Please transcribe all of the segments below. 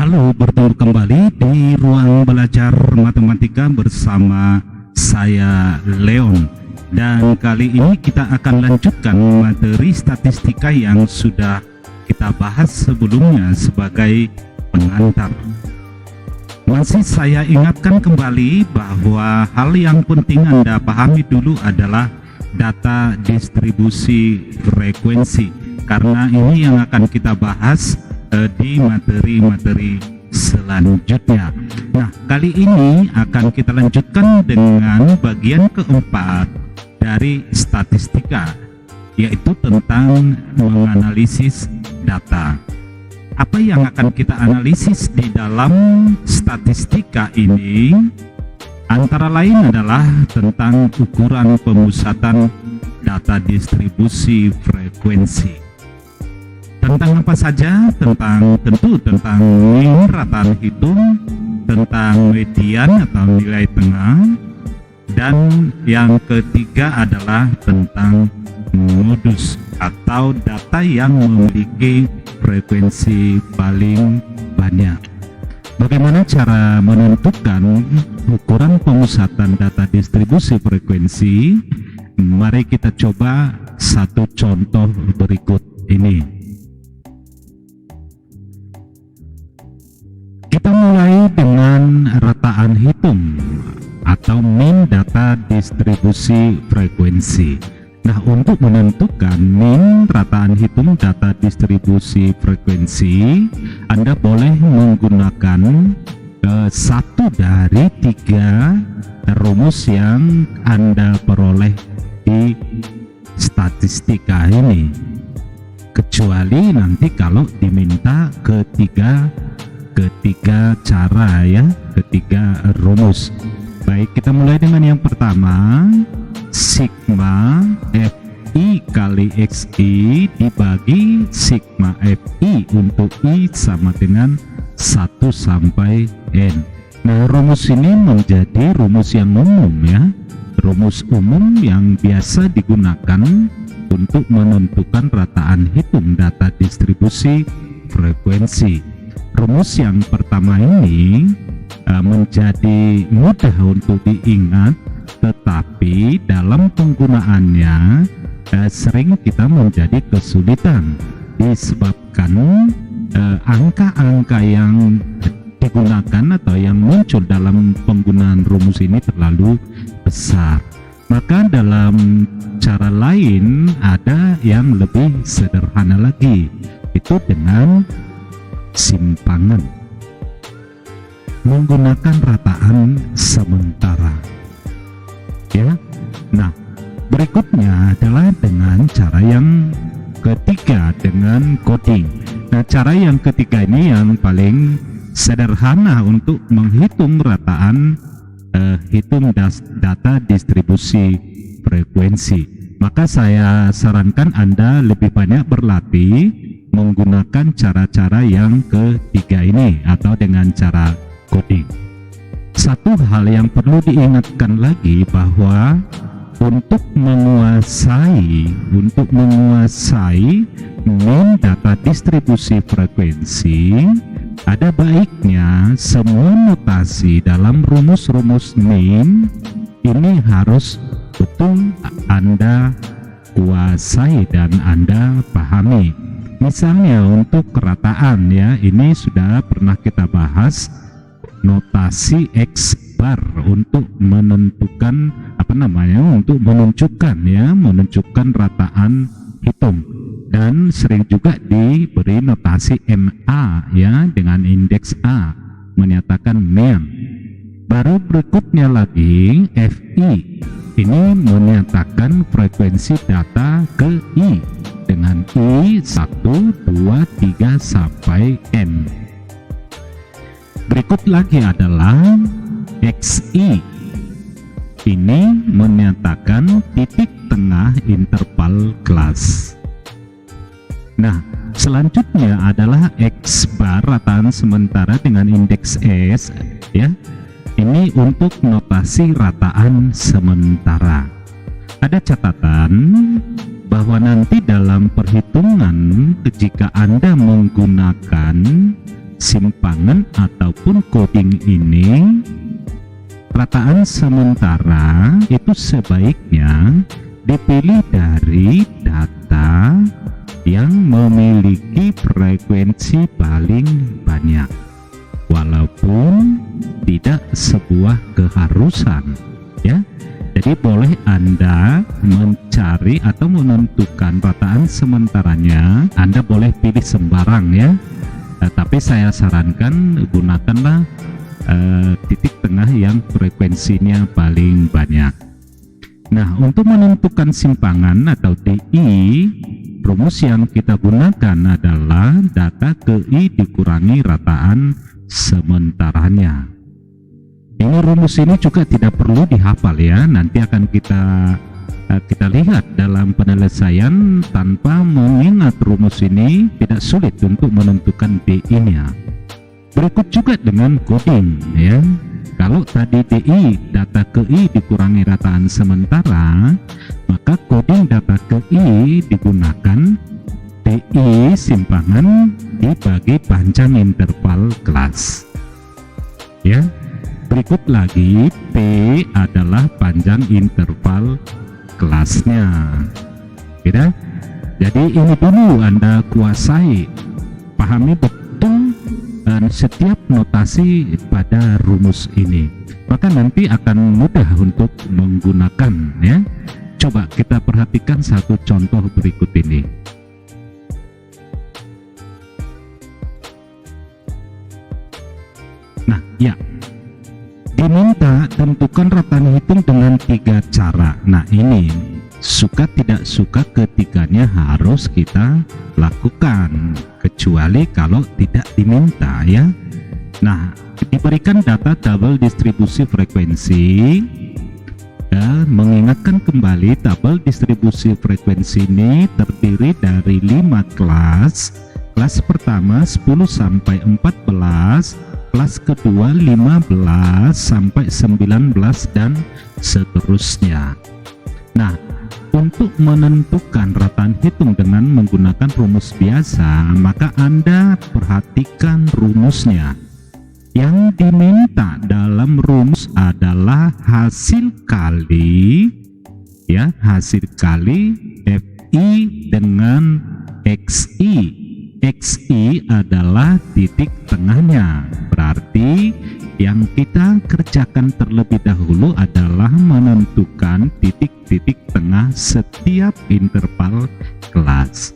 Halo, bertemu kembali di ruang belajar matematika bersama saya Leon. Dan kali ini kita akan lanjutkan materi statistika yang sudah kita bahas sebelumnya sebagai pengantar. Masih saya ingatkan kembali bahwa hal yang penting Anda pahami dulu adalah data distribusi frekuensi, karena ini yang akan kita bahas di materi-materi selanjutnya. Nah, kali ini akan kita lanjutkan dengan bagian keempat dari statistika, yaitu tentang menganalisis data. Apa yang akan kita analisis di dalam statistika ini antara lain adalah tentang ukuran pemusatan data distribusi frekuensi. Tentang apa saja? Tentu tentang mean, rataan hitung, tentang median atau nilai tengah, dan yang ketiga adalah tentang modus atau data yang memiliki frekuensi paling banyak. Bagaimana cara menentukan ukuran pemusatan data distribusi frekuensi? Mari kita coba satu contoh berikut ini. Kita mulai dengan rataan hitung atau mean data distribusi frekuensi. Nah, untuk menentukan mean rataan hitung data distribusi frekuensi, Anda boleh menggunakan satu dari tiga rumus yang Anda peroleh di statistika ini, kecuali nanti kalau diminta ketiga cara, ya, ketiga rumus. Baik, kita mulai dengan yang pertama, sigma fi kali xi dibagi sigma fi untuk i sama dengan 1 sampai n. Nah, rumus ini menjadi rumus yang umum, ya, rumus umum yang biasa digunakan untuk menentukan rataan hitung data distribusi frekuensi. Rumus yang pertama ini menjadi mudah untuk diingat, tetapi dalam penggunaannya sering kita menjadi kesulitan disebabkan angka-angka yang digunakan atau yang muncul dalam penggunaan rumus ini terlalu besar. Maka dalam cara lain ada yang lebih sederhana lagi, itu dengan simpangan menggunakan rataan sementara, ya. Nah, berikutnya adalah dengan cara yang ketiga, dengan coding. Nah, cara yang ketiga ini yang paling sederhana untuk menghitung rataan hitung data distribusi frekuensi. Maka saya sarankan Anda lebih banyak berlatih menggunakan cara-cara yang ketiga ini atau dengan cara coding. Satu hal yang perlu diingatkan lagi bahwa untuk menguasai mean data distribusi frekuensi, ada baiknya semua notasi dalam rumus-rumus mean ini harus betul Anda kuasai dan Anda pahami. Misalnya untuk kerataan, ya, ini sudah pernah kita bahas notasi X bar untuk menentukan untuk menunjukkan rataan hitung, dan sering juga diberi notasi MA, ya, dengan indeks A menyatakan mean. Baru berikutnya lagi FI, ini menyatakan frekuensi data ke I dengan I 1, 2, 3 sampai N. Berikut lagi adalah XI, ini menyatakan titik tengah interval kelas. Nah, selanjutnya adalah X bar rataan sementara dengan indeks S, ya. Ini untuk notasi rataan sementara. Ada catatan bahwa nanti dalam perhitungan jika Anda menggunakan simpangan ataupun coding ini, rataan sementara itu sebaiknya dipilih dari data yang memiliki frekuensi paling banyak, walaupun tidak sebuah keharusan ya. Jadi boleh Anda mencari atau menentukan rataan sementaranya, Anda boleh pilih sembarang ya, tapi saya sarankan gunakanlah titik tengah yang frekuensinya paling banyak. Nah, untuk menentukan simpangan atau DI, rumus yang kita gunakan adalah data KI dikurangi rataan sementaranya. Ini rumus ini juga tidak perlu dihafal ya, nanti akan kita lihat dalam penyelesaian. Tanpa mengingat rumus ini tidak sulit untuk menentukan DI-nya. Berikut juga dengan coding ya. Kalau tadi DI data KI dikurangi rataan sementara, maka coding data KI digunakan DI simpangan dibagi panjang interval kelas ya. Berikut lagi P adalah panjang interval kelasnya gitu. Jadi ini dulu Anda kuasai, pahami betul setiap notasi pada rumus ini, maka nanti akan mudah untuk menggunakan ya. Coba kita perhatikan satu contoh berikut ini. Nah ya, diminta tentukan rataan hitung dengan 3 cara. Nah ini suka tidak suka ketiganya harus kita lakukan, kecuali kalau tidak diminta ya. Nah, diberikan data tabel distribusi frekuensi dan mengingatkan kembali tabel distribusi frekuensi ini terdiri dari 5 kelas. Kelas pertama 10 sampai 14, kelas kedua 15 sampai 19 dan seterusnya. Nah, untuk menentukan rataan hitung dengan menggunakan rumus biasa, maka Anda perhatikan rumusnya. Yang diminta dalam rumus adalah hasil kali ya, hasil kali FI dengan XI. XI adalah titik tengahnya. Berarti yang kita kerjakan terlebih dahulu adalah menentukan titik-titik tengah setiap interval kelas.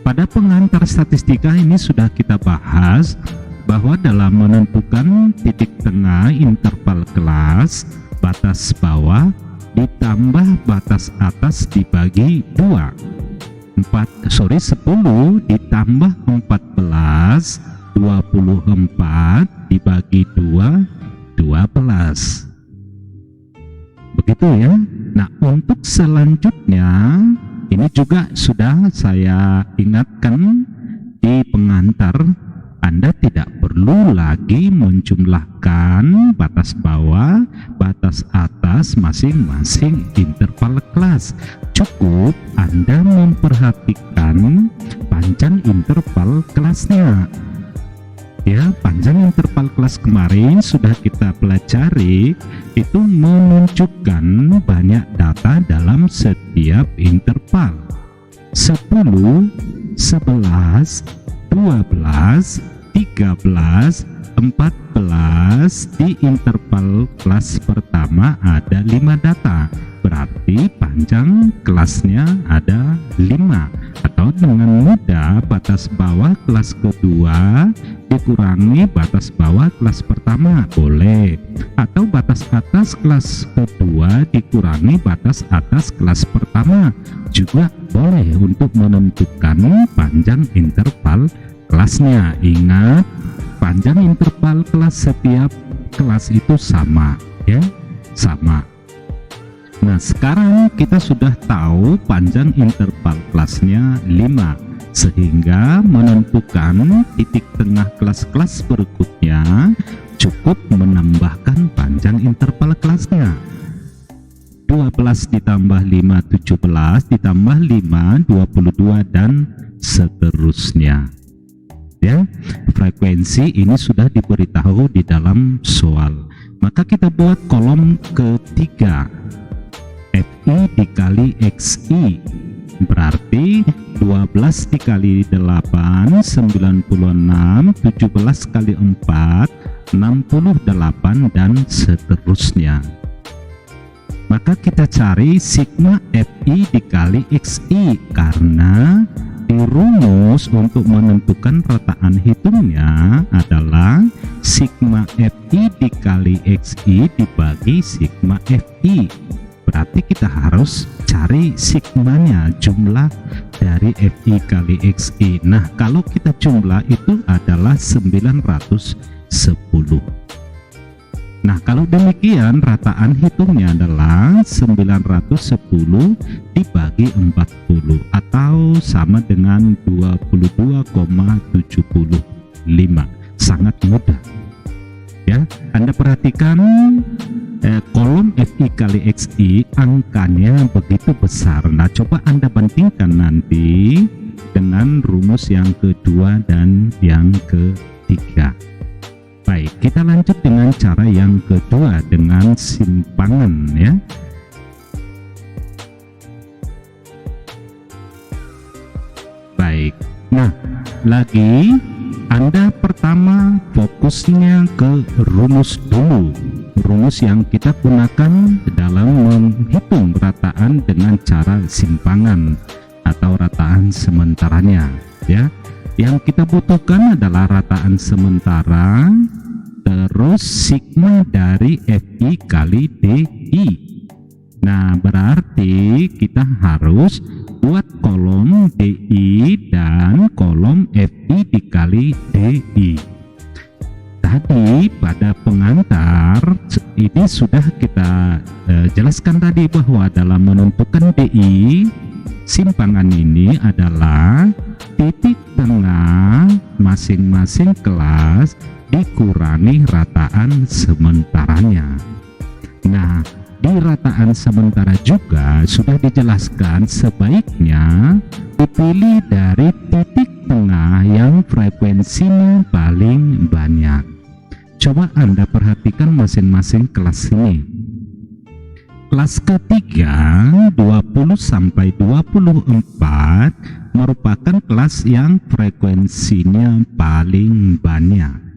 Pada pengantar statistika ini sudah kita bahas bahwa dalam menentukan titik tengah interval kelas, batas bawah ditambah batas atas dibagi 10 ditambah 14, 24 dibagi 2, 12. Begitu ya. Nah, untuk selanjutnya ini juga sudah saya ingatkan di pengantar, Anda tidak perlu lagi menjumlahkan batas bawah, batas atas masing-masing interval kelas. Cukup Anda memperhatikan panjang interval kelasnya. Ya, panjang interval kelas kemarin sudah kita pelajari, itu menunjukkan banyak data dalam setiap interval. 10, 11, 12, 13, 14. Di interval kelas pertama ada 5 data, berarti panjang kelasnya ada 5. Atau dengan mudah batas bawah kelas kedua dikurangi batas bawah kelas pertama boleh, atau batas atas kelas kedua dikurangi batas atas kelas pertama juga boleh untuk menentukan panjang interval kelasnya. Ingat, panjang interval kelas setiap kelas itu sama ya, sama. Nah, sekarang kita sudah tahu panjang interval kelasnya 5, sehingga menentukan titik tengah kelas-kelas berikutnya cukup menambahkan panjang interval kelasnya. 12 ditambah 5, 17, ditambah 5, 22, dan seterusnya. Ya, frekuensi ini sudah diberitahu di dalam soal. Maka kita buat kolom ketiga, FI dikali XI, berarti 12 dikali 8 96, 17 kali 4 68, dan seterusnya. Maka kita cari sigma FI dikali XI, karena di rumus untuk menentukan rataan hitungnya adalah sigma FI dikali XI dibagi sigma FI. Berarti kita harus cari sigmanya, jumlah dari FI kali XI. Nah, kalau kita jumlah itu adalah 910. Nah, kalau demikian rataan hitungnya adalah 910 dibagi 40 atau sama dengan 22,75. Sangat mudah. Ya, Anda perhatikan kolom FI kali XI angkanya begitu besar. Nah, coba Anda bandingkan nanti dengan rumus yang kedua dan yang ketiga. Baik, kita lanjut dengan cara yang kedua dengan simpangan ya. Baik, nah lagi Anda pertama fokusnya ke rumus dulu. Rumus yang kita gunakan dalam menghitung rataan dengan cara simpangan atau rataan sementaranya ya. Yang kita butuhkan adalah rataan sementara terus sigma dari FI kali DI. Nah, berarti kita harus buat kolom DI dan kolom FI dikali DI. Tadi pada pengantar ini sudah kita jelaskan tadi bahwa dalam menentukan DI, simpangan ini adalah titik tengah masing-masing kelas dikurangi rataan sementaranya. Nah, di rataan sementara juga sudah dijelaskan sebaiknya dipilih dari titik tengah yang frekuensinya paling banyak. Coba Anda perhatikan masing-masing kelas ini. Kelas ketiga 20 sampai 24 merupakan kelas yang frekuensinya paling banyak.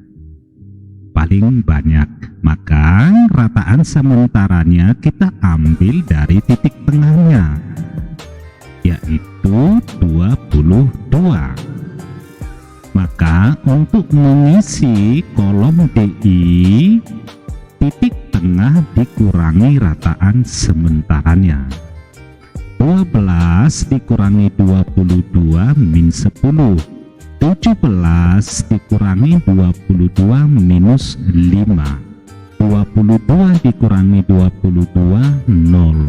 Maka rataan sementaranya kita ambil dari titik tengahnya, yaitu 22. Maka untuk mengisi kolom DI, titik tengah dikurangi rataan sementaranya. 12 dikurangi 22 min 10. 17 dikurangi 22 minus 5. 22 dikurangi 22 0.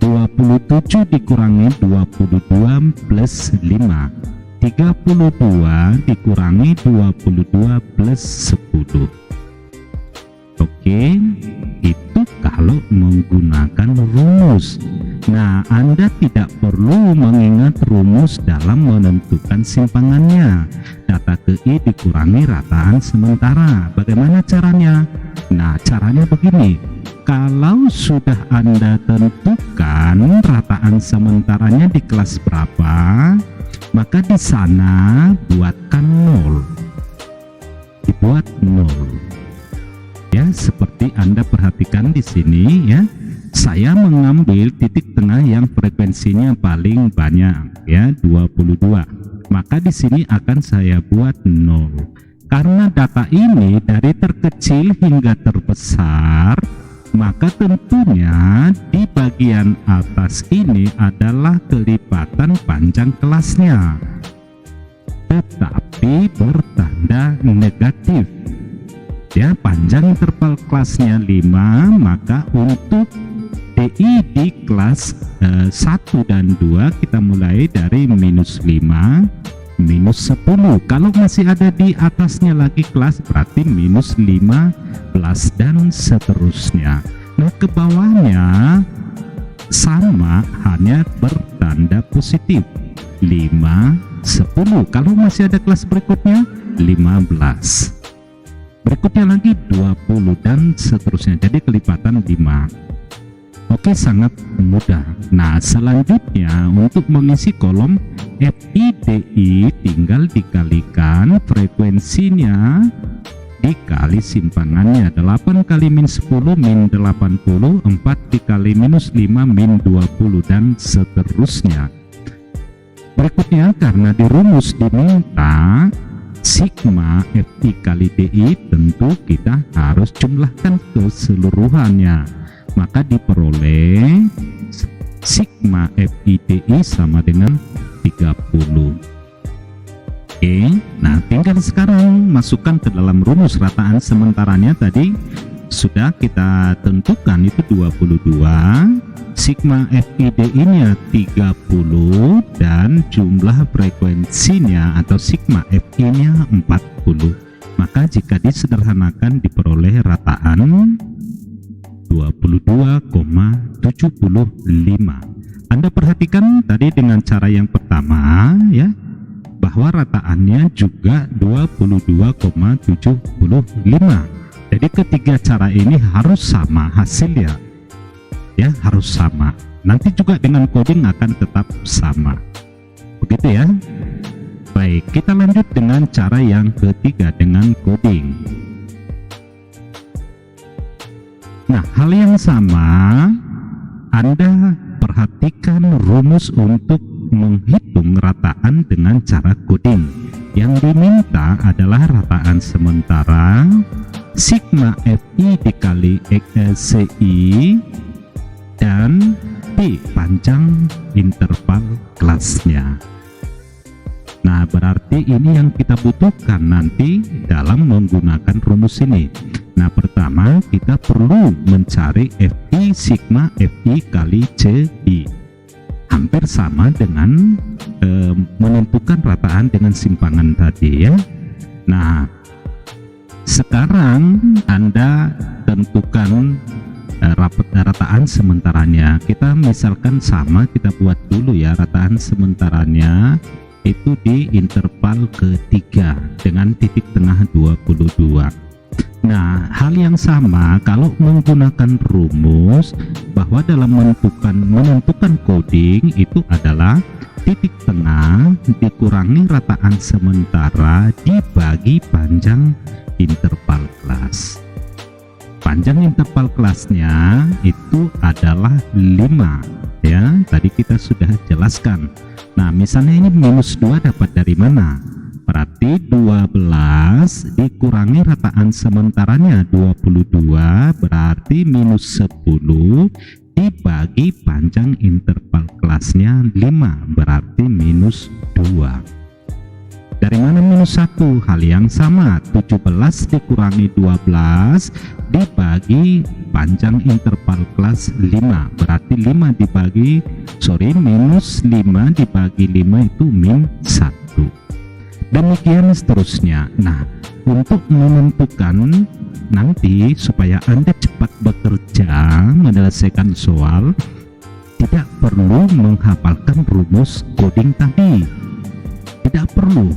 27 dikurangi 22 plus 5. 32 dikurangi 22 plus 10. Oke, itu kalau menggunakan rumus. Nah, Anda tidak perlu mengingat rumus dalam menentukan simpangannya. Data KI dikurangi rataan sementara. Bagaimana caranya? Nah, caranya begini. Kalau sudah Anda tentukan rataan sementaranya di kelas berapa, maka di sana buatkan 0. Dibuat 0. Ya, seperti Anda perhatikan di sini ya. Saya mengambil titik tengah yang frekuensinya paling banyak ya, 22. Maka di sini akan saya buat 0. Karena data ini dari terkecil hingga terbesar, maka tentunya di bagian atas ini adalah kelipatan panjang kelasnya, tetapi bertanda negatif. Ya, panjang interval kelasnya 5, maka untuk DI di kelas 1 dan 2 kita mulai dari minus 5, minus 10. Kalau masih ada di atasnya lagi kelas, berarti minus 15 dan seterusnya. Nah, ke bawahnya sama, hanya bertanda positif. 5, 10. Kalau masih ada kelas berikutnya 15. Berikutnya lagi 20 dan seterusnya. Jadi kelipatan 5. Oke, sangat mudah. Nah, selanjutnya untuk mengisi kolom FIDI tinggal dikalikan frekuensinya dikali simpangannya. 8 kali min 10 min 80, 4 dikali minus 5 min 20 dan seterusnya. Berikutnya karena di rumus diminta sigma FI kali DI, tentu kita harus jumlahkan keseluruhannya, maka diperoleh sigma FI DI sama dengan 30. Oke, nah tinggal sekarang masukkan ke dalam rumus rataan sementaranya. Tadi sudah kita tentukan itu 22, sigma FIDI nya 30 dan jumlah frekuensinya atau sigma FI nya 40. Maka jika disederhanakan diperoleh rataan 22,75. Anda perhatikan tadi dengan cara yang pertama ya, bahwa rataannya juga 22,75. Jadi ketiga cara ini harus sama hasilnya ya, harus sama. Nanti juga dengan coding akan tetap sama, begitu ya. Baik, kita lanjut dengan cara yang ketiga dengan coding. Nah, hal yang sama Anda perhatikan rumus untuk menghitung rataan dengan cara coding. Yang diminta adalah rataan sementara sigma FI dikali CI dan P panjang interval kelasnya. Nah, berarti ini yang kita butuhkan nanti dalam menggunakan rumus ini. Nah, pertama kita perlu mencari FI sigma FI kali CI, hampir sama dengan menentukan rataan dengan simpangan tadi ya. Nah, sekarang Anda tentukan rataan sementaranya. Kita misalkan sama, kita buat dulu ya rataan sementaranya itu di interval ketiga dengan titik tengah 22. Nah, hal yang sama kalau menggunakan rumus bahwa dalam menentukan coding itu adalah titik tengah dikurangi rataan sementara dibagi panjang interval kelas. Panjang interval kelasnya itu adalah 5 ya, tadi kita sudah jelaskan. Nah, misalnya ini minus 2 dapat dari mana? Berarti 12 dikurangi rataan sementaranya 22, berarti minus 10 dibagi panjang interval kelasnya 5, berarti minus 2. Dari mana minus 1? Hal yang sama, 17 dikurangi 12 dibagi panjang interval kelas 5, berarti minus 5 dibagi 5 itu min 1. Demikian seterusnya. Nah, untuk menentukan nanti supaya Anda cepat bekerja menyelesaikan soal, tidak perlu menghafalkan rumus coding tadi, tidak perlu.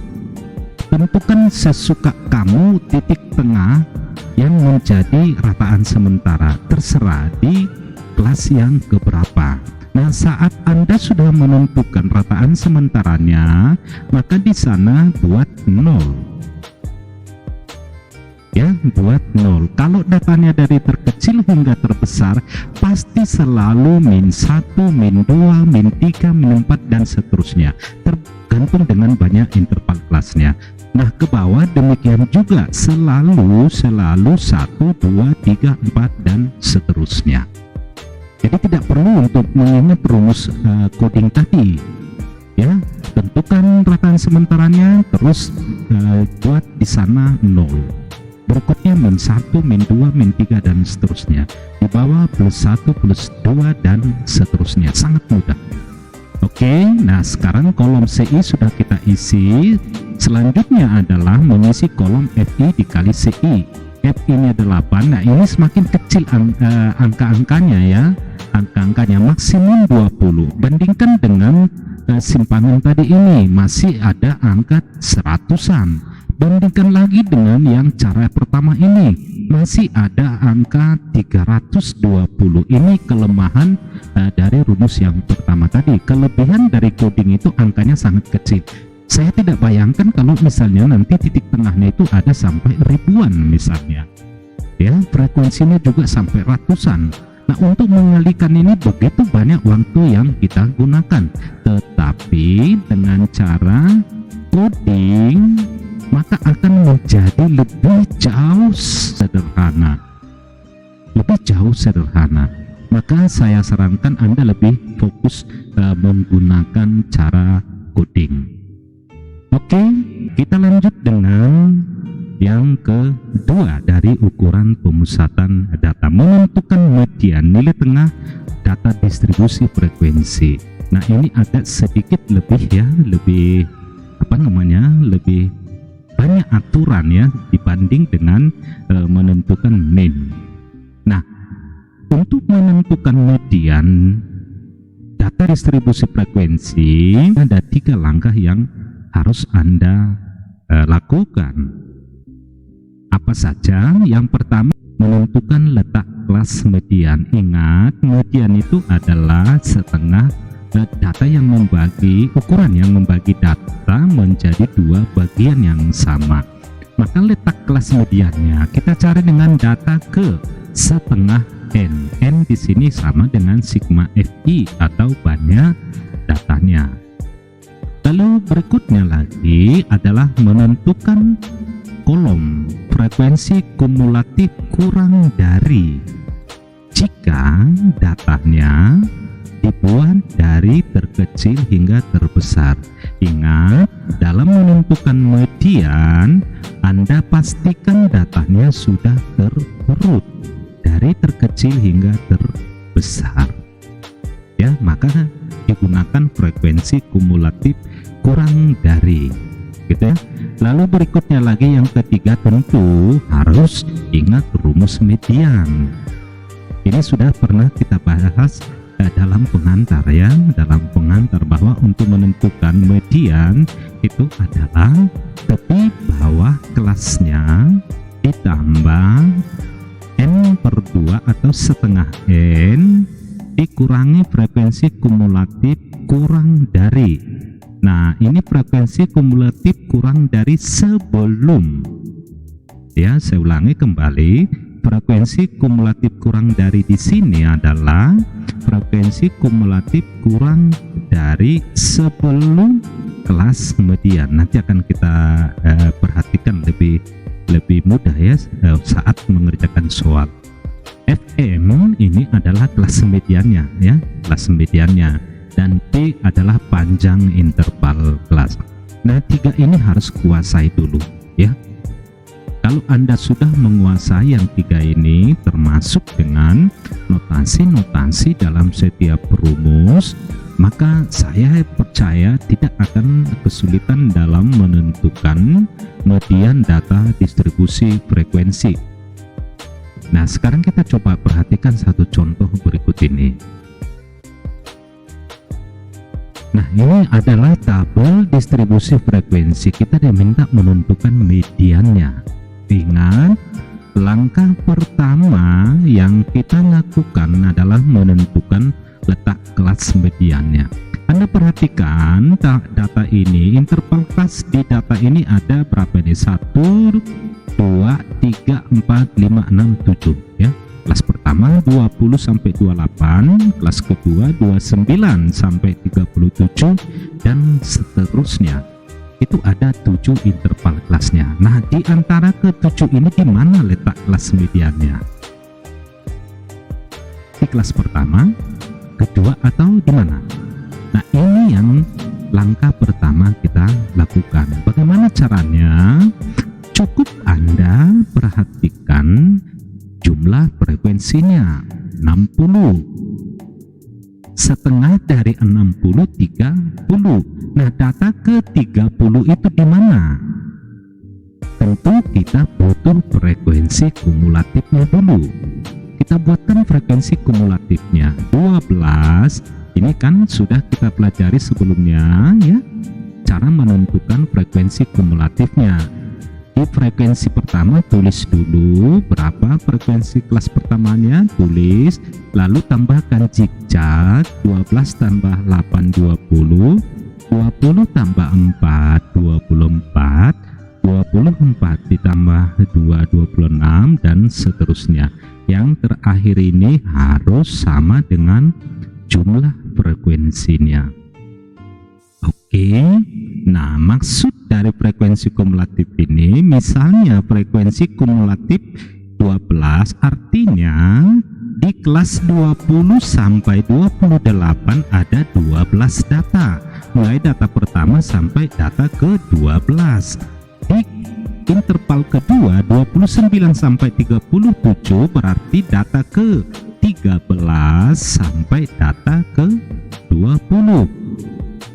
Tentukan sesuka kamu titik tengah yang menjadi rataan sementara, terserah di kelas yang keberapa. Nah, saat Anda sudah menentukan rataan sementaranya, maka di sana buat 0 ya, buat 0. Kalau datanya dari terkecil hingga terbesar pasti selalu min 1, min 2, min 3, min 4 dan seterusnya, tergantung dengan banyak interval kelasnya. Nah, ke bawah demikian juga selalu 1, 2, 3, 4 dan seterusnya. Jadi tidak perlu untuk mengingat rumus coding tadi ya. Tentukan rataan sementaranya, terus buat di sana 0. Berikutnya min 1, min 2, min 3 dan seterusnya. Di bawah plus 1, plus 2 dan seterusnya. Sangat mudah. Oke, nah sekarang kolom CI sudah kita isi. Selanjutnya adalah mengisi kolom FI dikali CI. FI nya 8. Nah, ini semakin kecil angka-angkanya ya. Angka-angkanya maksimum 20. Bandingkan dengan simpangan tadi ini masih ada angka seratusan. Bandingkan lagi dengan yang cara pertama ini, masih ada angka 320. Ini kelemahan dari rumus yang pertama tadi. Kelebihan dari coding itu angkanya sangat kecil. Saya tidak bayangkan kalau misalnya nanti titik tengahnya itu ada sampai ribuan misalnya, ya, frekuensinya juga sampai ratusan. Nah, untuk mengalihkan ini begitu banyak waktu yang kita gunakan, tetapi dengan cara coding maka akan menjadi lebih jauh sederhana. Maka saya sarankan Anda lebih fokus menggunakan cara coding. Oke, kita lanjut dengan yang kedua dari ukuran pemusatan data, menentukan median nilai tengah data distribusi frekuensi. Nah, ini agak sedikit lebih lebih banyak aturan ya dibanding dengan menentukan mean. Nah, untuk menentukan median data distribusi frekuensi ada 3 langkah yang harus Anda lakukan. Apa saja? Yang pertama, menentukan letak kelas median. Ingat, median itu adalah setengah data yang ukuran yang membagi data menjadi 2 bagian yang sama. Maka letak kelas mediannya kita cari dengan data ke setengah n. N di sini sama dengan sigma fi atau banyak datanya. Lalu berikutnya lagi adalah menentukan kolom frekuensi kumulatif kurang dari jika datanya dibuat dari terkecil hingga terbesar. Ingat, dalam menentukan median Anda pastikan datanya sudah terurut dari terkecil hingga terbesar, ya, maka digunakan frekuensi kumulatif kurang dari, gitu ya. Lalu berikutnya lagi yang ketiga, tentu harus ingat rumus median. Ini sudah pernah kita bahas dalam pengantar ya, bahwa untuk menentukan median itu adalah tepi bawah kelasnya ditambah n/2 atau setengah n dikurangi frekuensi kumulatif kurang dari. Nah, ini frekuensi kumulatif kurang dari sebelum, ya, saya ulangi kembali, frekuensi kumulatif kurang dari di sini adalah frekuensi kumulatif kurang dari sebelum kelas median. Nanti akan kita perhatikan lebih mudah ya saat mengerjakan soal. Fm ini adalah kelas mediannya ya, kelas mediannya, dan P adalah panjang interval kelas. Nah, 3 ini harus kuasai dulu ya. Kalau Anda sudah menguasai yang 3 ini, termasuk dengan notasi-notasi dalam setiap rumus, maka saya percaya tidak akan kesulitan dalam menentukan median data distribusi frekuensi. Nah, sekarang kita coba perhatikan satu contoh berikut ini. Nah, ini adalah tabel distribusi frekuensi. Kita diminta menentukan mediannya. Ingat, langkah pertama yang kita lakukan adalah menentukan letak kelas mediannya. Anda perhatikan data ini, interval kelas di data ini ada berapa nih? 1, 2, 3, 4, 5, 6, 7 ya. Kelas pertama 20 sampai 28, kelas kedua 29 sampai 37, dan seterusnya. Itu ada 7 interval kelasnya. Nah, di antara ke-7 ini di mana letak kelas mediannya? Di kelas pertama, kedua, atau di mana? Nah, ini yang langkah pertama kita lakukan. Bagaimana caranya? Cukup Anda perhatikan jumlah frekuensinya 60. Setengah dari 60 30. Nah, data ke-30 itu di mana? Tentu kita butuh frekuensi kumulatifnya dulu. Kita buatkan frekuensi kumulatifnya 12 Ini kan sudah kita pelajari sebelumnya ya, cara menentukan frekuensi kumulatifnya. Di frekuensi pertama tulis dulu berapa frekuensi kelas pertamanya, tulis, lalu tambahkan zigzag 12 tambah 8 20, 20 tambah 4 24, 24 ditambah 2 26 dan seterusnya. Yang terakhir ini harus sama dengan jumlah frekuensinya. Oke, nah maksud dari frekuensi kumulatif ini, misalnya frekuensi kumulatif 12, artinya di kelas 20 sampai 28 ada 12 data, mulai data pertama sampai data ke-12. Di interval kedua 29 sampai 37 berarti data ke-13 sampai data ke-20.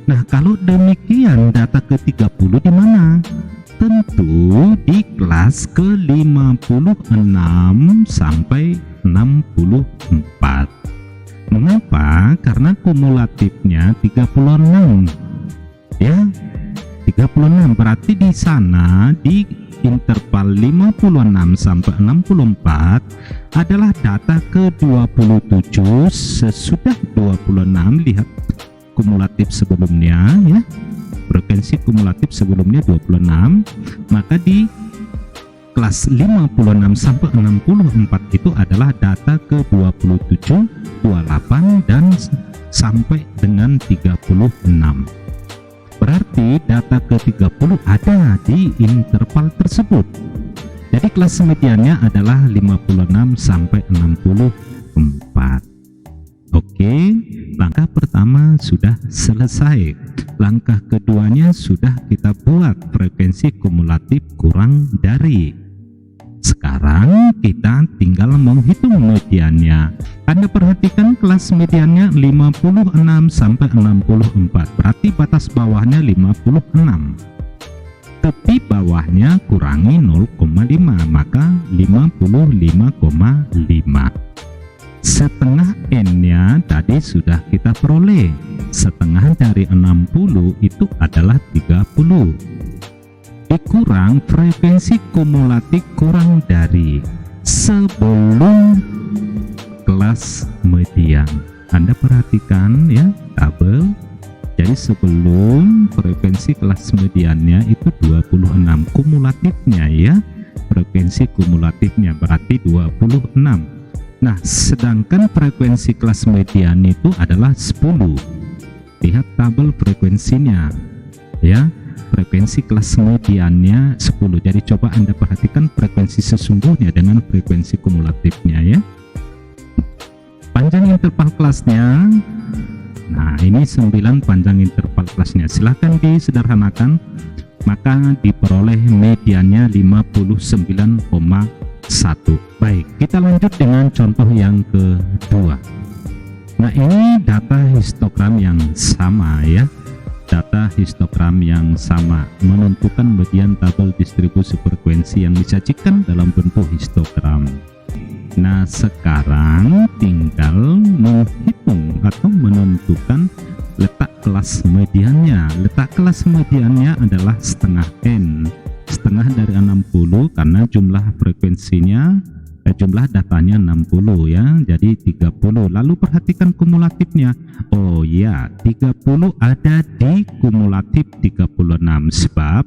Nah, kalau demikian data ke-30 di mana? Tentu di kelas ke-56 sampai 64. Mengapa? Karena kumulatifnya 36. Ya, 36 berarti di sana di interval 56 sampai 64 adalah data ke-27 sesudah 26. Lihat kumulatif sebelumnya ya, frekuensi kumulatif sebelumnya 26, maka di kelas 56 sampai 64 itu adalah data ke-27, 28 dan sampai dengan 36. Berarti data ke-30 ada di interval tersebut. Jadi kelas mediannya adalah 56 sampai 64. Oke, langkah pertama sudah selesai. Langkah keduanya sudah kita buat, frekuensi kumulatif kurang dari. Sekarang kita tinggal menghitung mediannya. Anda perhatikan kelas mediannya 56 sampai 64, berarti batas bawahnya 56. Tepi bawahnya kurangi 0,5, maka 55,5. Setengah N-nya tadi sudah kita peroleh. Setengah dari 60 itu adalah 30. Dikurang frekuensi kumulatif kurang dari sebelum kelas median. Anda perhatikan ya, tabel. Jadi sebelum frekuensi kelas mediannya itu 26 kumulatifnya ya. Frekuensi kumulatifnya berarti 26. Nah, sedangkan frekuensi kelas median itu adalah 10. Lihat tabel frekuensinya ya, frekuensi kelas mediannya 10. Jadi coba Anda perhatikan frekuensi sesungguhnya dengan frekuensi kumulatifnya ya. Panjang interval kelasnya, nah ini 9 panjang interval kelasnya. Silahkan disederhanakan, maka diperoleh mediannya 59,1. Baik, kita lanjut dengan contoh yang kedua. Nah, ini data histogram yang sama ya. Data histogram yang sama menentukan median tabel distribusi frekuensi yang disajikan dalam bentuk histogram. Nah, sekarang tinggal menghitung atau menentukan letak kelas mediannya. Letak kelas mediannya adalah setengah N. Setengah dari 60 karena jumlah frekuensinya jumlah datanya 60 ya, jadi 30. Lalu perhatikan kumulatifnya. Oh ya, 30 ada di kumulatif 36 sebab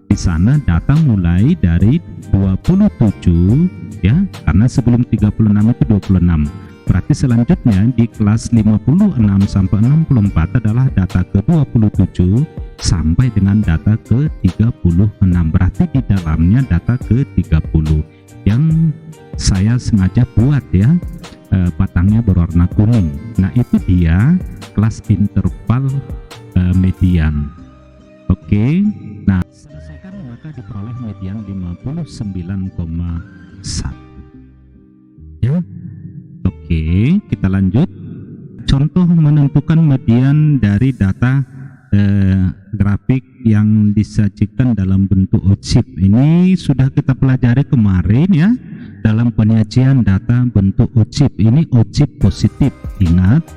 di sana data mulai dari 27 ya, karena sebelum 36 itu 26. Berarti selanjutnya di kelas 56 sampai 64 adalah data ke-27 sampai dengan data ke-36. Berarti di dalamnya data ke-30 yang saya sengaja buat ya, batangnya berwarna kuning. Nah, itu dia kelas interval median. Oke. Nah, selesaikan maka diperoleh median 59,1 ya. Oke, kita lanjut. Contoh menentukan median dari data grafik yang disajikan dalam bentuk OJIP. Ini sudah kita pelajari kemarin ya, dalam penyajian data bentuk OJIP. Ini OJIP positif. Ingat,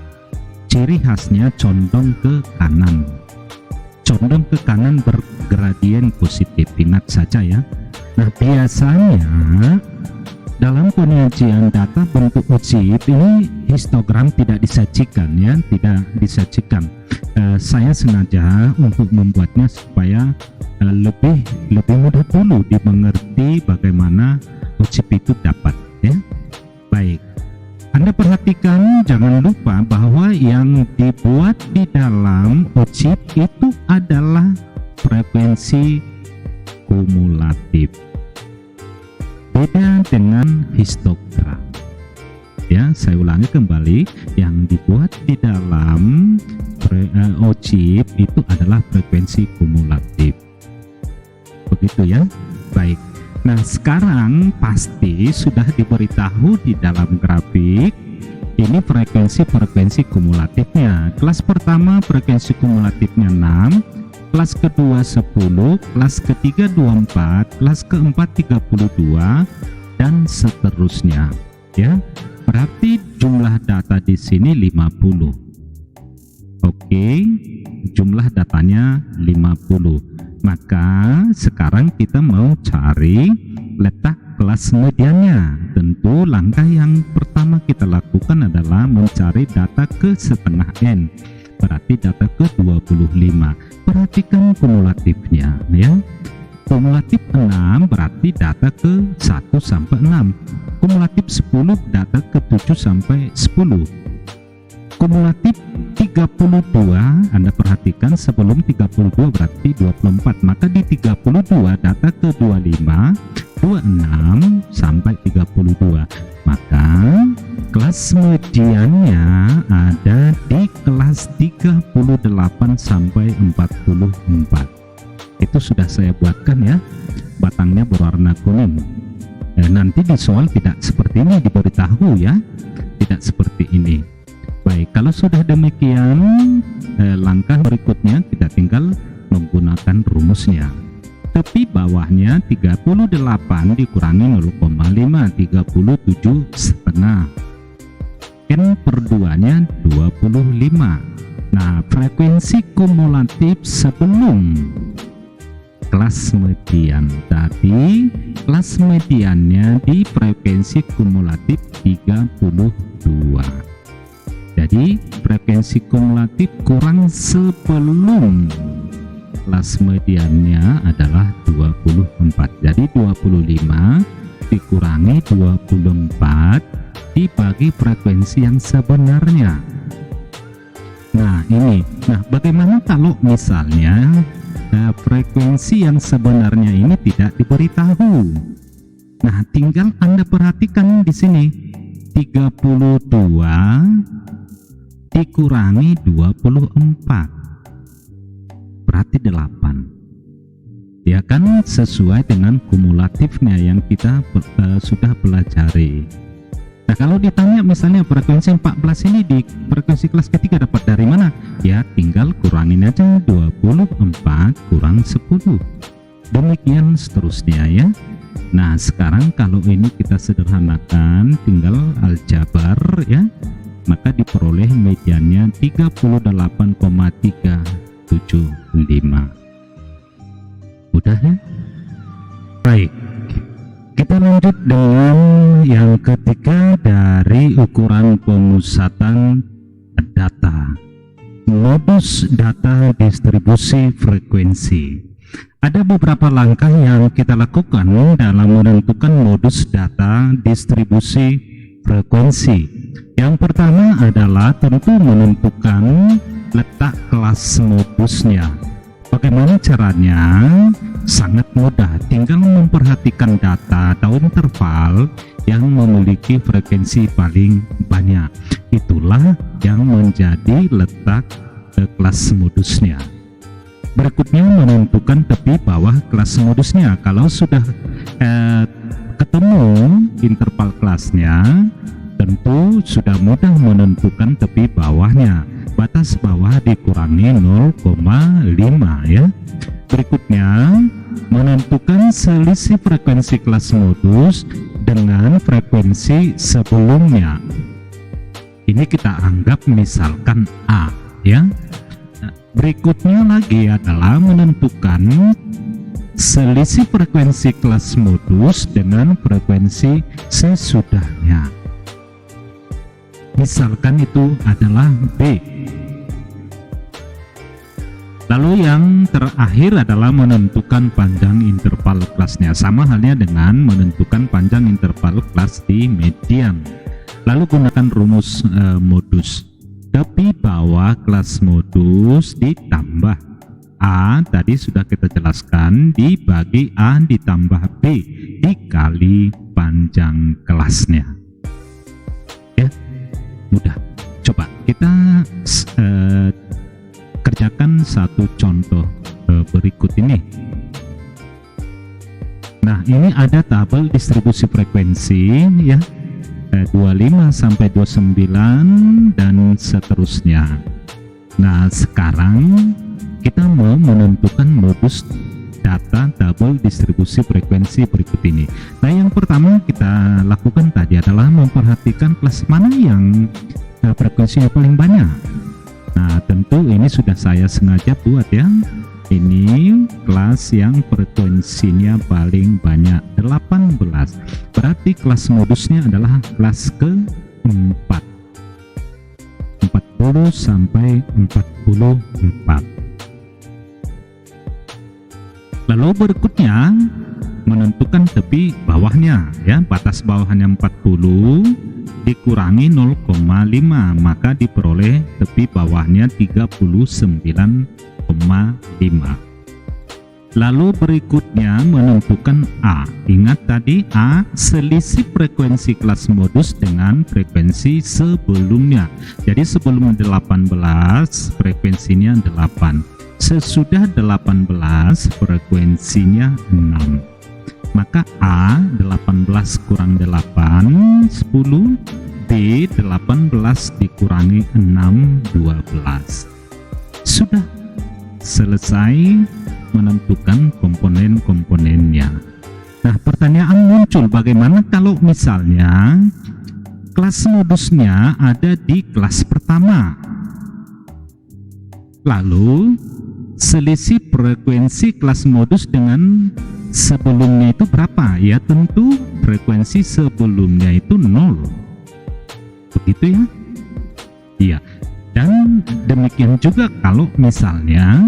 ciri khasnya condong ke kanan. Condong ke kanan bergradien positif, ingat saja ya. Nah, biasanya dalam penyajian data bentuk ujib ini histogram tidak disajikan ya, tidak disajikan. Saya sengaja untuk membuatnya supaya lebih mudah dulu dimengerti bagaimana ujib itu dapat ya. Baik, Anda perhatikan, jangan lupa bahwa yang dibuat di dalam ujib itu adalah frekuensi kumulatif, beda dengan histogram ya. Saya ulangi kembali, yang dibuat di dalam ujib itu adalah frekuensi kumulatif, begitu ya. Baik, nah sekarang pasti sudah diberitahu di dalam grafik ini frekuensi kumulatifnya. Kelas pertama frekuensi kumulatifnya 6, kelas kedua 10, kelas ketiga 24, kelas keempat 32, dan seterusnya ya. Berarti jumlah data di sini 50. Oke, jumlah datanya 50. Maka sekarang kita mau cari letak kelas mediannya. Tentu langkah yang pertama kita lakukan adalah mencari data ke setengah n, berarti data ke 25. Perhatikan kumulatifnya ya. Kumulatif 6 berarti data ke 1 sampai 6. Kumulatif 10 data ke 7 sampai 10. Kumulatif 32, Anda perhatikan sebelum 32 berarti 24, maka di 32 data ke 25, 26 sampai 32, maka kelas mediannya ada di kelas 38 sampai 44. Itu sudah saya buatkan ya, batangnya berwarna kuning. Nanti di soal tidak seperti ini diberitahu ya, tidak seperti ini. Baik, kalau sudah demikian, langkah berikutnya kita tinggal menggunakan rumusnya. Tepi bawahnya 38 dikurangi 0,5, 37,5. N per 2-nya 25. Nah, frekuensi kumulatif sebelum kelas median tadi, kelas mediannya di frekuensi kumulatif 32. Jadi frekuensi kumulatif kurang sebelum kelas mediannya adalah 24. Jadi 25 dikurangi 24 dibagi frekuensi yang sebenarnya. Nah ini, nah bagaimana kalau misalnya frekuensi yang sebenarnya ini tidak diberitahu? Nah tinggal Anda perhatikan di sini, 32 dikurangi 24 berarti 8 ya kan, sesuai dengan kumulatifnya yang kita sudah pelajari. Nah kalau ditanya misalnya frekuensi 14 ini di frekuensi kelas ketiga dapat dari mana, ya tinggal kurangin aja 24 kurang 10, demikian seterusnya ya. Nah sekarang kalau ini kita sederhanakan, tinggal aljabar ya, maka diperoleh mediannya 38,375. Mudah ya? Baik, kita lanjut dengan yang ketiga dari ukuran pemusatan data, modus data distribusi frekuensi. Ada beberapa langkah yang kita lakukan dalam menentukan modus data distribusi frekuensi. Yang pertama adalah tentu menentukan letak kelas modusnya. Bagaimana caranya? Sangat mudah, tinggal memperhatikan data atau interval yang memiliki frekuensi paling banyak. Itulah yang menjadi letak kelas modusnya. Berikutnya menentukan tepi bawah kelas modusnya. Kalau sudah ketemu interval kelasnya, tentu sudah mudah menentukan tepi bawahnya. Batas bawah dikurangi 0,5 ya. Berikutnya menentukan selisih frekuensi kelas modus dengan frekuensi sebelumnya. Ini kita anggap misalkan A, ya. Nah, berikutnya lagi adalah menentukan selisih frekuensi kelas modus dengan frekuensi sesudahnya. Misalkan itu adalah B. Lalu yang terakhir adalah menentukan panjang interval kelasnya. Sama halnya dengan menentukan panjang interval kelas di median. Lalu gunakan rumus modus. Tepi bawah kelas modus ditambah A, tadi sudah kita jelaskan, dibagi A ditambah B dikali panjang kelasnya. Ya, mudah. Coba kita kerjakan satu contoh berikut ini. Nah, ini ada tabel distribusi frekuensi, ya, 25 sampai 29 dan seterusnya. Nah, sekarang kita mau menentukan modus data tabel distribusi frekuensi berikut ini. Nah, yang pertama kita lakukan tadi adalah memperhatikan kelas mana yang frekuensinya paling banyak. Nah, tentu ini sudah saya sengaja buat, ya. Ini kelas yang frekuensinya paling banyak, 18. Berarti kelas modusnya adalah kelas ke-4, 40 sampai 44. Lalu berikutnya menentukan tepi bawahnya, ya. Batas bawahnya 40 dikurangi 0,5, maka diperoleh tepi bawahnya 39,5. Lalu berikutnya menentukan A. Ingat tadi A selisih frekuensi kelas modus dengan frekuensi sebelumnya. Jadi sebelum 18 frekuensinya 8, sesudah 18 frekuensinya 6. Maka A 18 kurang 8 10, B 18 dikurangi 6 12. Sudah selesai menentukan komponen-komponennya. Nah, pertanyaan muncul, bagaimana kalau misalnya kelas modusnya ada di kelas pertama, lalu selisih frekuensi kelas modus dengan sebelumnya itu berapa? Ya, tentu frekuensi sebelumnya itu 0. Begitu, ya? Iya. Dan demikian juga kalau misalnya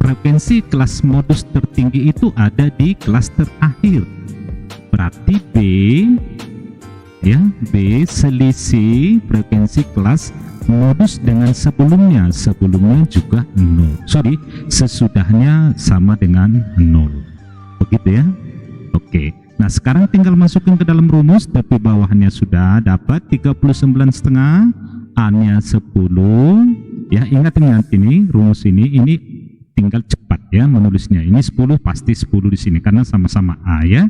frekuensi kelas modus tertinggi itu ada di kelas terakhir. Berarti B, ya, B selisih frekuensi kelas modus dengan sebelumnya juga 0. Sesudahnya sama dengan 0. Begitu, ya. Oke. Nah, sekarang tinggal masukin ke dalam rumus. Tapi bawahnya sudah dapat 39,5, A-nya 10. Ya, ingat ini rumus ini tinggal cepat, ya, menulisnya. Ini 10 pasti 10 di sini karena sama-sama A, ya.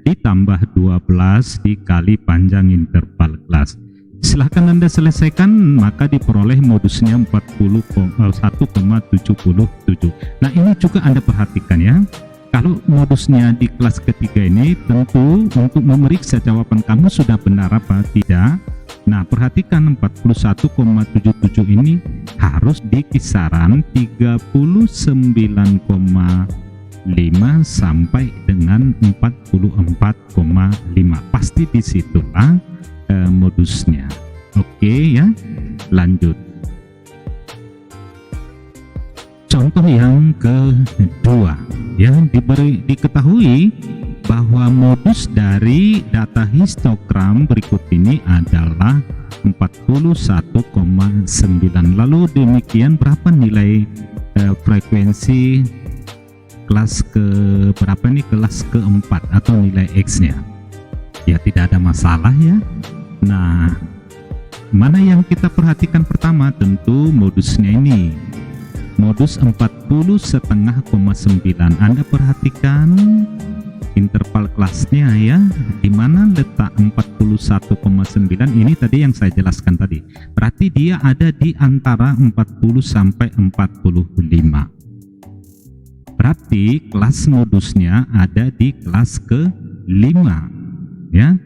Ditambah 12 dikali panjang interval kelas. Silahkan Anda selesaikan, maka diperoleh modusnya 41,77. Nah, ini juga Anda perhatikan, ya. Kalau modusnya di kelas ketiga ini, tentu untuk memeriksa jawaban kamu sudah benar apa tidak. Nah, perhatikan 41,77 ini harus di kisaran 39,5 sampai dengan 44,5. Pasti disitulah modusnya. Oke, ya, lanjut. Contoh yang kedua, ya, diketahui bahwa modus dari data histogram berikut ini adalah 41,9. Lalu demikian berapa nilai frekuensi kelas ke berapa nih, kelas keempat atau nilai X-nya? Ya, tidak ada masalah, ya. Nah, mana yang kita perhatikan pertama? Tentu modusnya ini, modus 40,5,9. Anda perhatikan interval kelasnya, ya, di mana letak 41,9 ini tadi yang saya jelaskan tadi. Berarti dia ada di antara 40 sampai 45. Berarti kelas modusnya ada di kelas ke-5, ya.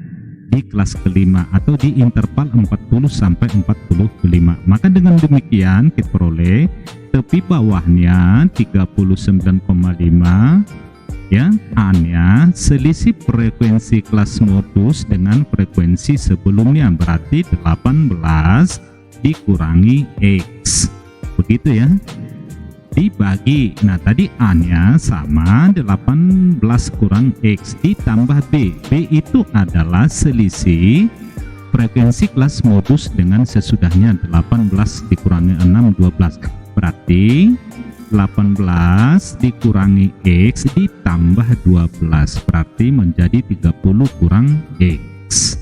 di kelas kelima atau di interval 40 sampai 45. Maka dengan demikian kita peroleh tepi bawahnya 39,5 ya, A-nya selisih frekuensi kelas modus dengan frekuensi sebelumnya, berarti 18 dikurangi X, begitu ya, dibagi. Nah tadi A-nya sama 18 kurang X ditambah B. B itu adalah selisih frekuensi kelas modus dengan sesudahnya, 18 dikurangi 6, 12, berarti 18 dikurangi X ditambah 12, berarti menjadi 30 kurang X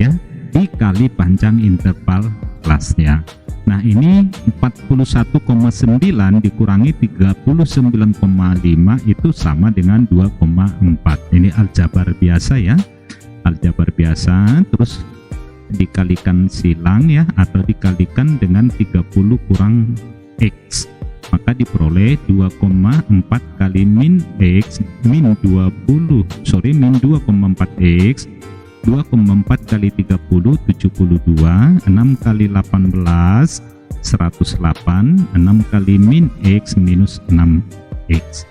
ya, dikali panjang interval kelasnya. Nah ini 41,9 dikurangi 39,5 itu sama dengan 2,4. Ini aljabar biasa ya, aljabar biasa, terus dikalikan silang ya, atau dikalikan dengan 30 kurang X, maka diperoleh 2,4 kali min X min 2,4 X, 2,4 kali 30 72, 6 kali 18 108, 6 kali min X minus 6X,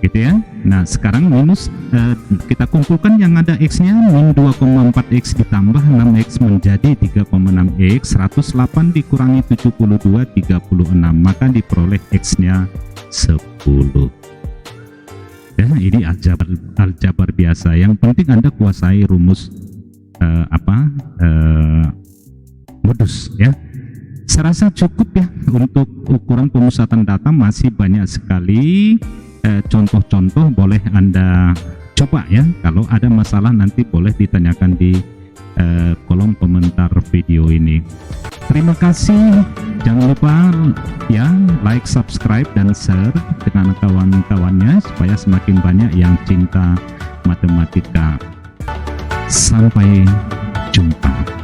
gitu ya. Nah sekarang minus kita kumpulkan yang ada X nya, min 2,4X ditambah 6X menjadi 3,6X, 108 dikurangi 72 36, maka diperoleh X nya 10 ya. Ini aljabar biasa, yang penting Anda kuasai rumus modus ya. Serasa cukup ya untuk ukuran pemusatan data, masih banyak sekali contoh-contoh, boleh Anda coba ya. Kalau ada masalah nanti boleh ditanyakan di kolom komentar video ini. Terima kasih, jangan lupa ya like, subscribe, dan share dengan kawan-kawannya supaya semakin banyak yang cinta matematika. Sampai jumpa.